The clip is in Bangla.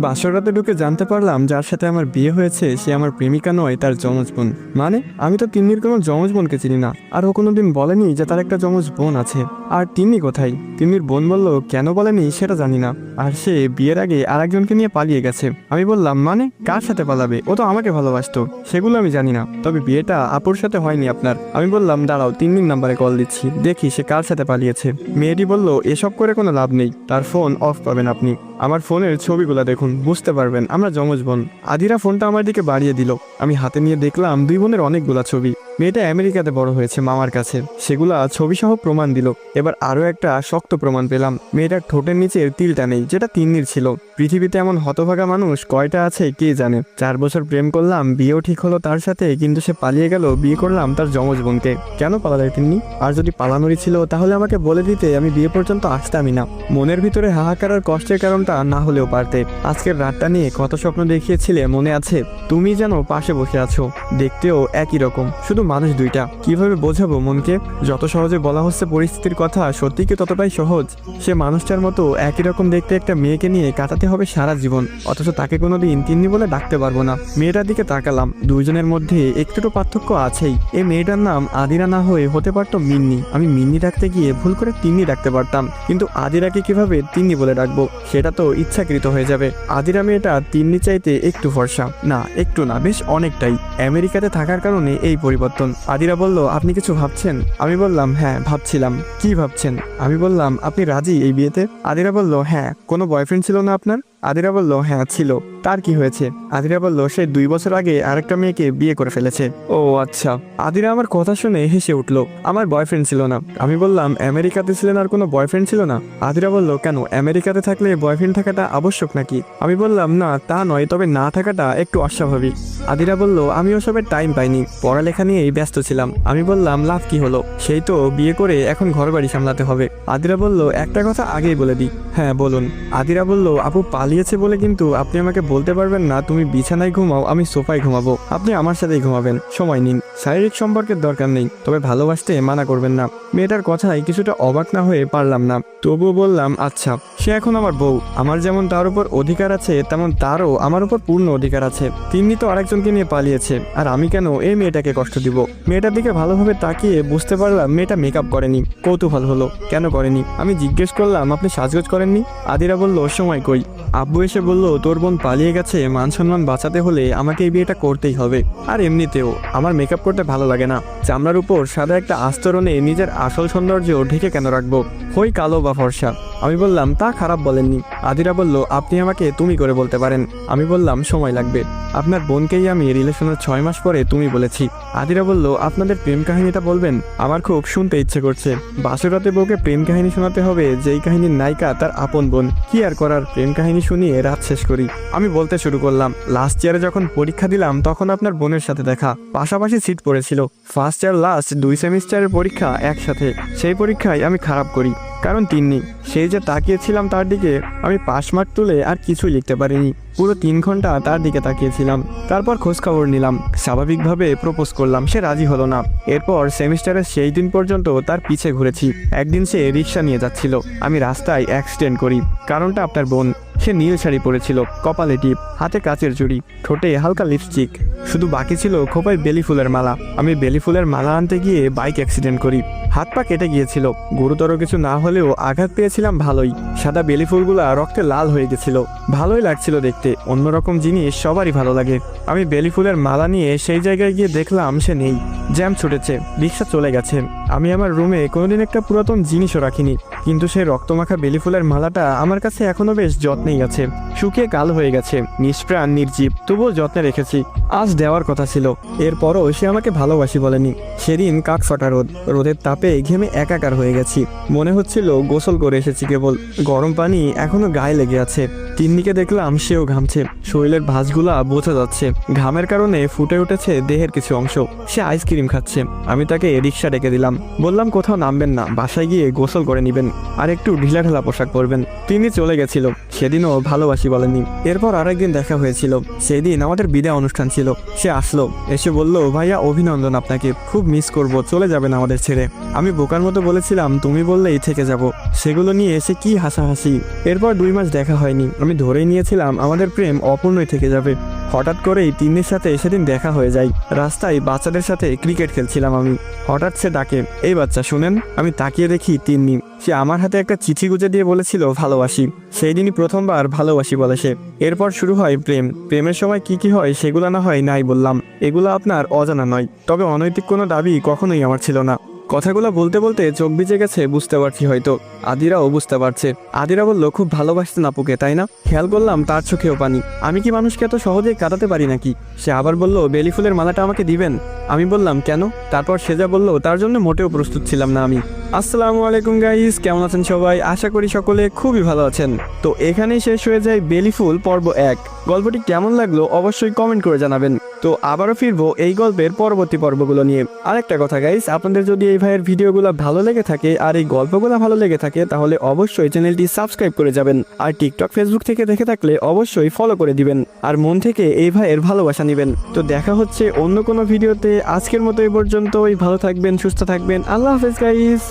বাসর রাতে ঢুকে জানতে পারলাম যার সাথে আমার বিয়ে হয়েছে সে আমার প্রেমিকা নয়, তার যমজ বোন। মানে আমি তো তিন্নির কোনো যমজ বোনকে চিনি না, আর ও কোনোদিন বলেনি যে তার একটা যমজ বোন আছে। আর তিন্নি কোথায়? তিন্নির বোন বলল কেন বলেনি সেটা জানি না, আর সে বিয়ের আগে আরেকজনকে নিয়ে পালিয়ে গেছে। আমি বললাম মানে কার সাথে পালাবে? ও তো আমাকে ভালোবাসতো। সেগুলো আমি জানি না, তবে বিয়েটা আপুর সাথে হয়নি আপনার। আমি বললাম দাঁড়াও, তিন্নির নাম্বারে কল দিচ্ছি, দেখি সে কার সাথে পালিয়েছে। মেয়েটি বলল এসব করে কোনো লাভ নেই, তার ফোন অফ পাবেন আপনি। আমার ফোনের ছবিগুলো দেখুন, বুঝতে পারবেন আমরা যমজ বোন। আদিরা ফোনটা আমার দিকে বাড়িয়ে দিল। আমি হাতে নিয়ে দেখলাম দুই বোনের অনেকগুলা ছবি। মেয়েটা আমেরিকাতে বড় হয়েছে মামার কাছে, সেগুলা ছবি সহ প্রমাণ দিল। এবার আরো একটা শক্ত প্রমাণ পেলাম, মেয়েটার ঠোঁটের নিচের তিলটা নেই, যেটা তিন্নির ছিল। পৃথিবীতে এমন হতভাগা মানুষ কয়টা আছে কে জানে। 4 বছর প্রেম করলাম, বিয়েও ঠিক হলো তার সাথে, কিন্তু সে পালিয়ে গেল। বিয়ে করলাম তার যমজ বোনকে। কেন পালালে তিন্নি? আর যদি পালানোরই ছিল তাহলে আমাকে বলে দিতে, আমি বিয়ে পর্যন্ত আসতামই না। মনের ভিতরে হাহাকার আর কষ্টের কারণটা না হলেও পারতে। আজকের রাতটা নিয়ে কত স্বপ্ন দেখিয়েছিলে মনে আছে? তুমি যেন পাশে বসে আছো, দেখতেও একই রকম, শুধু মানুষ দুইটা। কিভাবে বোঝাবো মনকে? যত সহজে বলা হচ্ছে পরিস্থিতির কথা, সত্যি কি ততটাই সহজ? সে মানুষটার মতো একই রকম দেখতে একটা মেয়েকে নিয়ে কাটাতে হবে সারা জীবন, অথচ তাকে কোনোদিন তিন্নি বলে ডাকতে পারবো না। মেয়েটার দিকে তাকালাম, দুইজনের মধ্যে একটু পার্থক্য আছেই। এই মেয়েটার নাম আদিরা না হয়ে হতে পারতো মিন্নি। আমি মিন্নি ডাকতে গিয়ে ভুল করে তিন্নি ডাকতে পারতাম, কিন্তু আদিরাকে কিভাবে তিন্নি বলে ডাকবো সেটা তো ইচ্ছাকৃত হয়ে যাবে। আদিরা মেয়েটা তিন্নি চাইতে একটু ফর্সা, না একটু না, বেশ অনেকটাই। আমেরিকাতে থাকার কারণে এই পরিবর্তন। আদিরা বলল আপনি কিছু ভাবছেন? আমি বললাম হ্যাঁ ভাবছিলাম। কি ভাবছেন? আমি বললাম আপনি রাজি এই বিয়েতে? আদিরা বলল হ্যাঁ। কোনো বয়ফ্রেন্ড ছিল না আপনার? আদিরা বলল হ্যাঁ ছিল। তার কি হয়েছে? আদিরা বলল সে 2 বছর আগে আরেকটা মেয়েকে বিয়ে করে ফেলেছে। ও আচ্ছা। আদিরা আমার কথা শুনে হেসে উঠল। আমার বয়ফ্রেন্ড ছিল না। আমি বললাম আমেরিকাতে ছিলেন আর কোনো বয়ফ্রেন্ড ছিল না? আদিরা বলল কেন, আমেরিকাতে থাকলে বয়ফ্রেন্ড থাকাটা আবশ্যক নাকি? আমি বললাম না তা নয়, তবে না থাকাটা একটু অস্বাভাবিক। আদিরা বলল আমি ওসবের টাইম পাইনি, পড়ালেখা নিয়েই ব্যস্ত ছিলাম। আমি বললাম লাভ কি হলো, সেই তো বিয়ে করে এখন ঘরবাড়ি সামলাতে হবে। আদিরা বলল একটা কথা আগেই বলে দিই। হ্যাঁ বলুন। আদিরা বলল আপু পালিয়েছে বলে কিন্তু আপনি আমাকে বলতে পারবেন না তুমি বিছানায় ঘুমাও, আমি সোফায় ঘুমাবো, আপনি আমার সাথেই ঘুমাবেন, সময় নিন। শারীরিক সম্পর্কের দরকার নেই, তবে ভালোবাসতে মানা করবেন না। মেয়েটার কথায় কিছুটা অবাক না হয়ে পারলাম না, তবুও বললাম আচ্ছা। সে এখন আমার বউ, আমার যেমন তার উপর অধিকার আছে তেমন তারও আমার উপর পূর্ণ অধিকার আছে। তিনি তো আরেকজনকে নিয়ে পালিয়েছে, আর আমি কেন এই মেয়েটাকে কষ্ট দিব? মেয়েটার দিকে ভালোভাবে তাকিয়ে বুঝতে পারলাম মেয়েটা মেকআপ করেনি। কৌতূহল হলো কেন করেনি। আমি জিজ্ঞেস করলাম আপনি সাজগোজ করেননি? আদিরা বলল সময় কই। আব্বু এসে বলল তোর বোন পালিয়ে গেছে, মান সম্মান বাঁচাতে হলে আমাকে এই বিয়েটা করতেই হবে। আর এমনিতেও আমার মেকআপ করতে ভালো লাগে না, চামড়ার উপর সাদা একটা আস্তরণে নিজের আসল সৌন্দর্য ঢেকে কেন রাখবো, হই কালো বা ফর্সা। আমি বললাম তা খারাপ বলেননি। আদিরা বলল আপনি আমাকে তুমি করে বলতে পারেন। আমি বললাম সময় লাগবে, আপনার বোনকেই আমি রিলেশনের 6 মাস পরে তুমি বলেছি। আদিরা বলল আপনাদের প্রেম কাহিনীটা বলবেন, আমার খুব শুনতে ইচ্ছে করছে। বাসরাতে বউকে প্রেম কাহিনী শোনাতে হবে যেই কাহিনীর নায়িকা তার আপন বোন। কি আর করার, প্রেম কাহিনী শুনিয়ে রাত শেষ করি। আমি বলতে শুরু করলাম লাস্ট ইয়ারে যখন পরীক্ষা দিলাম তখন আপনার বোনের সাথে দেখা, পাশাপাশি সিট পড়েছিল। ফার্স্ট ইয়ার লাস্ট 2 সেমিস্টারের পরীক্ষা একসাথে। সেই পরীক্ষায় আমি খারাপ করি, কারণ তিন্নি। সেই যে তাকিয়েছিলাম তার দিকে, আমি পাস মার্ক তুলে আর কিছুই লিখতে পারিনি। পুরো 3 ঘন্টা তার দিকে তাকিয়েছিলাম। তারপর খোঁজখবর নিলাম, স্বাভাবিকভাবে প্রপোজ করলাম, সে রাজি হলো না। এরপর সেমিস্টারের সেই দিন পর্যন্ত তার পিছে ঘুরেছি। একদিন সে রিক্সা নিয়ে যাচ্ছিল, আমি রাস্তায় অ্যাক্সিডেন্ট করি। কারণটা আপনার বোন। সে নীল শাড়ি পরেছিল, কপালে টিপ, হাতে কাচের চুড়ি, ঠোঁটে হালকা লিপস্টিক, শুধু বাকি ছিল খোপায় বেলি ফুলের মালা। আমি বেলি ফুলের মালা আনতে গিয়ে বাইক অ্যাক্সিডেন্ট করি, হাত পা কেটে গিয়েছিল। গুরুতর কিছু না হলেও আঘাত পেয়েছিলাম ভালোই। সাদা বেলি ফুলগুলা রক্তে লাল হয়ে গেছিল, ভালোই লাগছিল দেখতে। অন্যরকম জিনিস সবারই ভালো লাগে। আমি বেলি ফুলের মালা নিয়ে সেই জায়গায় গিয়ে দেখলাম সে নেই, জ্যাম ছুটেছে, রিক্সা চলে গেছে। আমি আমার রুমে কোনোদিন একটা পুরাতন জিনিসও রাখিনি, কিন্তু সেই রক্তমাখা বেলি ফুলের মালাটা আমার কাছে এখনো বেশ যত্নেই আছে। শুকিয়ে কাল হয়ে গেছে, নিষ্প্রাণ নির্জীব, তবুও যত্নে রেখেছি। আজ দেওয়ার কথা ছিল, এরপরও সে আমাকে ভালোবাসি বলেনি। সেদিন কাক ফাটা রোদ, রোদের তাপে ঘেমে একাকার হয়ে গেছি। মনে হচ্ছিল গোসল করে এসেছি কেবল, গরম পানি এখনো গায়ে লেগে আছে। তিন্নিকে দেখলাম সেও ঘামছে, শরীরের ভাঁজগুলা বোঝা যাচ্ছে। ঘামের কারণে ফুটে উঠেছে দেহের কিছু অংশ। সে আইসক্রিম খাচ্ছে। আমি তাকে রিক্সা ডেকে দিলাম। বললাম কোথাও নামবেন না, বাসায় গিয়ে গোসল করে নেবেন আর একটু ঢিলাঢালা পোশাক পরবেন। তিনি চলে গেছিল, সেদিনও ভালোবাসি বলেনি। এরপর আরেকদিন দেখা হয়েছিল, সেই দিন আমাদের বিদায় অনুষ্ঠান ছিল। সে আসলো, এসে বলল, ভাইয়া অভিনন্দন, আপনাকে খুব মিস করব, চলে যাবেন আমাদের ছেড়ে। আমি বোকার মতো বলেছিলাম তুমি বললেই থেকে যাব। সেগুলো নিয়ে এসে কি হাসাহাসি। এরপর 2 মাস দেখা হয়নি, আমি ধরেই নিয়েছিলাম আমাদের প্রেম অপূর্ণই থেকে যাবে। হঠাৎ করেই তিন্নির সাথে সেদিন দেখা হয়ে যায়। রাস্তায় বাচ্চাদের সাথে ক্রিকেট খেলছিলাম আমি, হঠাৎ সে ডাকে, এই বাচ্চা শুনেন। আমি তাকিয়ে দেখি তিন্নি। সে আমার হাতে একটা চিঠি গুজে দিয়ে বলেছিল ভালোবাসি। সেই দিনই প্রথমবার ভালোবাসি বলে সে। এরপর শুরু হয় প্রেম। প্রেমের সময় কি কি হয় সেগুলো না হয় নাই বললাম, এগুলো আপনার অজানা নয়, তবে অনৈতিক কোনো দাবি কখনোই আমার ছিল না। কথাগুলো বলতে বলতে চোখ ভিজে গেছে, বুঝতে পারছি হয়তো। আদিরাও বুঝতে পারছে। আদিরা বলল, খুব ভালোবাসতেন আপুকে তাই না? খেয়াল করলাম তার চোখেও পানি। আমি কি মানুষকে এত সহজেই কাটাতে পারি নাকি? সে আবার বলল, বেলি ফুলের মালাটা আমাকে দিবেন? আমি বললাম কেন? তারপর সে যা বলল তার জন্য মোটেও প্রস্তুত ছিলাম না আমি। আসসালামু আলাইকুম গাইস, কেমন আছেন সবাই? আশা করি সকলে খুবই ভালো আছেন। তো এখানেই শেষ হয়ে যায় বেলি ফুল পর্ব 1। গল্পটি কেমন লাগলো অবশ্যই কমেন্ট করে জানাবেন। তো আবারও ফিরবো এই গল্পের পরবর্তী পর্বগুলো নিয়ে। আরেকটা কথা গাইস, আপনাদের যদি এই ভাইয়ের ভিডিওগুলো ভালো লেগে থাকে আর এই গল্পগুলো ভালো লেগে থাকে তাহলে অবশ্যই চ্যানেলটি সাবস্ক্রাইব করে যাবেন। আর টিকটক ফেসবুক থেকে দেখে থাকলে অবশ্যই ফলো করে দিবেন আর মন থেকে এই ভাইয়ের ভালোবাসা নেবেন। তো দেখা হচ্ছে অন্য কোনো ভিডিওতে। আজকের মতো এই পর্যন্তই। ভালো থাকবেন, সুস্থ থাকবেন। আল্লাহ হাফেজ গাইস।